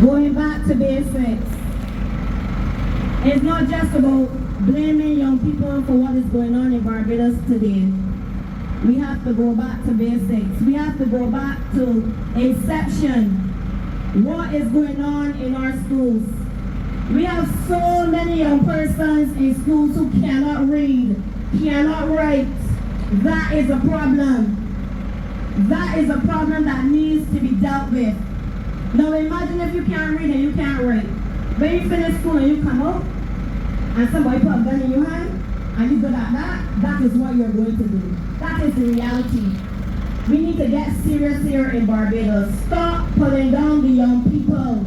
Going back to basics. It's not just about blaming young people for what is going on in Barbados today. We have to go back to basics. We have to go back to inception. What is going on in our schools? We have so many young persons in schools who cannot read, cannot write. That is a problem. That is a problem that needs to be dealt with. Now imagine if you can't read and you can't write. When you finish school and you come out, and somebody put a gun in your hand, and you good at that, that is what you're going to do. That is the reality. We need to get serious here in Barbados. Stop putting down the young people.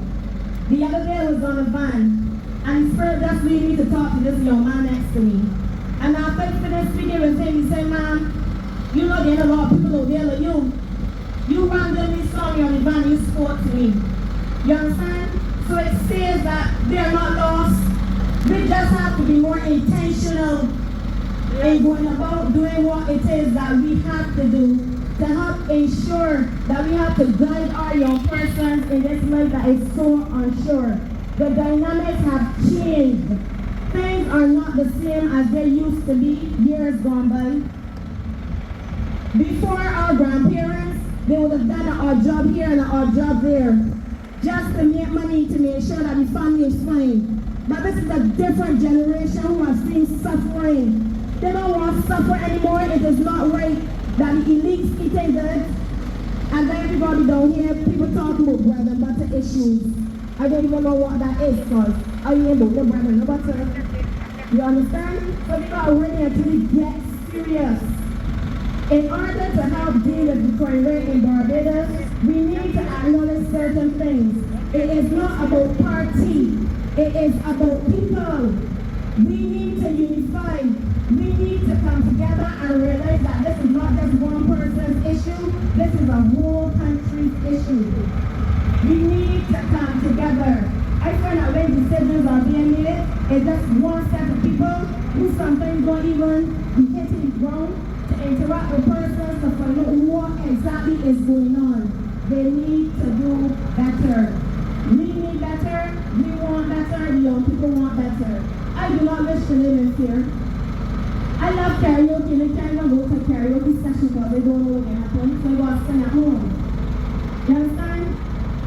The other day I was on a van, and Spirit just lead me to talk to this young man next to me. And after he finished speaking with him, he said, "Ma'am, you know there are a lot of people out there like you. You randomly saw me on the van, you spoke to me." You understand? So it says that they're not lost. We just have to be more intentional in going about doing what it is that we have to do to help ensure that we have to guide our young persons in this life that is so unsure. The dynamics have changed. Things are not the same as they used to be years gone by. Before our grandparents, they would have done an odd job here and an odd job there, just to make money to make sure that the family is fine. But this is a different generation who have seen suffering. They don't want to suffer anymore. It is not right that the elites eating good, and then everybody down here, people talking about bread and butter issues. I don't even know what that is, because I ain't about the bread and the butter. You understand? So we got to really actually get serious. In order to help deal with the crime rate in Barbados, we need to acknowledge certain things. It is not about party. It is about people. We need to unify. We need to come together and realize that this is not just one person's issue. This is a whole country's issue. We need to come together. I find that when decisions are being made, it's just one set of people who sometimes don't even be hitting the ground to interact with persons to find out what exactly is going on. They need to do better. We need better. We want better. The young people want better. I do not wish to live in fear. I love karaoke. They can't even go to karaoke session because they don't know what can happen. So they go and sing at home. You understand?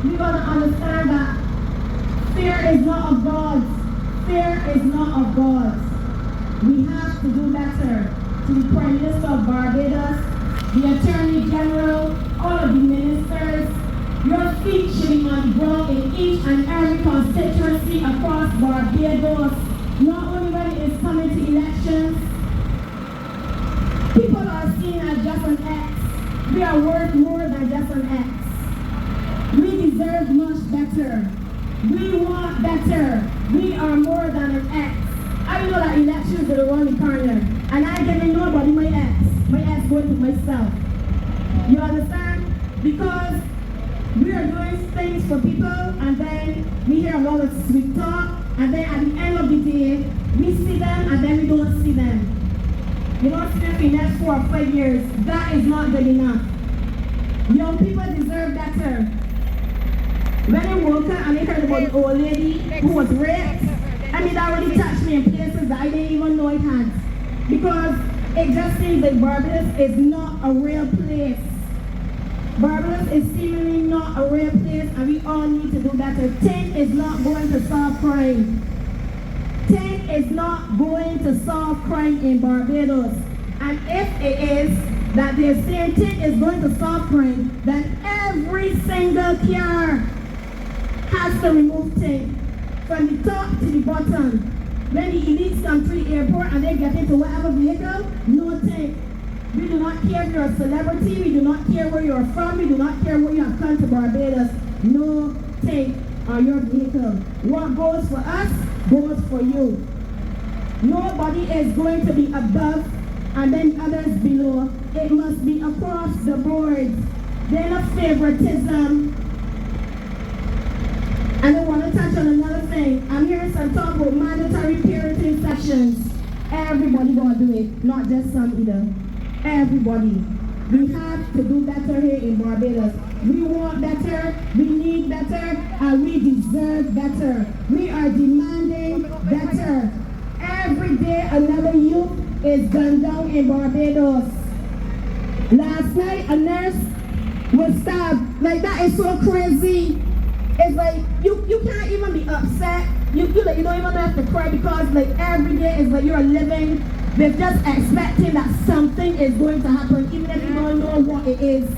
We gotta understand that fear is not of God. Fear is not of God. We have to do better. To the Prime Minister of Barbados, the Attorney General, all of the ministers, your feet should be on the ground in each and every constituency across Barbados. Not only when it is coming to elections, people are seen as just an X. We are worth more than just an X. We deserve much better. We want better. We are more than an X. I know that elections are around the corner, and I ain't giving nobody my X. My X going to myself. You understand? Because we are doing things for people, and then we hear a lot of sweet talk, and then at the end of the day, we see them, and then we don't see them. You don't see them for the next 4 or 5 years. That is not good enough. Young people deserve better. When I woke up and I heard about the old lady who was raped, I mean, that really touched me in places that I didn't even know it had. Because it just seems like Barbados is not a real place. Barbados is seemingly not a real place, and we all need to do better. Tint is not going to solve crime. Tint is not going to solve crime in Barbados. And if it is that they're saying tint is going to solve crime, then every single car has to remove tint. From the top to the bottom. When the elites come to the airport and they get into whatever vehicle, no tint. We do not care if you're a celebrity, we do not care where you're from, we do not care where you have come to Barbados. No tint on your vehicle. What goes for us, goes for you. Nobody is going to be above and then others below. It must be across the board. There's no favoritism. And I want to touch on another thing. I'm hearing some talk about mandatory parenting sessions. Everybody gonna do it, not just some either. Everybody. We have to do better here in Barbados. We want better, we need better, and we deserve better. We are demanding better. Every day another youth is gunned down in Barbados. Last night a nurse was stabbed. Like, that is so crazy. It's like you can't even be upset. You feel like you don't even have to cry, because like every day is like you're living with just expecting that something is going to happen, even if you don't know what it is.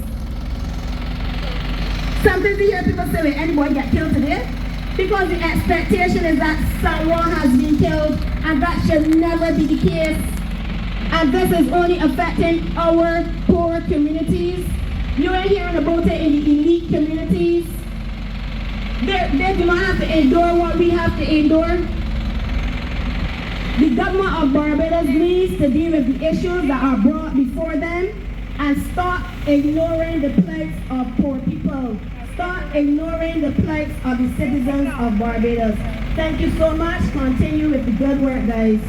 Sometimes you hear people say, "Will anybody get killed today?" Because the expectation is that someone has been killed, and that should never be the case. And this is only affecting our poor communities. You ain't hearing about it in the elite communities. They do not have to endure what we have to endure. The government of Barbados needs to deal with the issues that are brought before them and stop ignoring the plight of poor people. Stop ignoring the plight of the citizens of Barbados. Thank you so much. Continue with the good work, guys.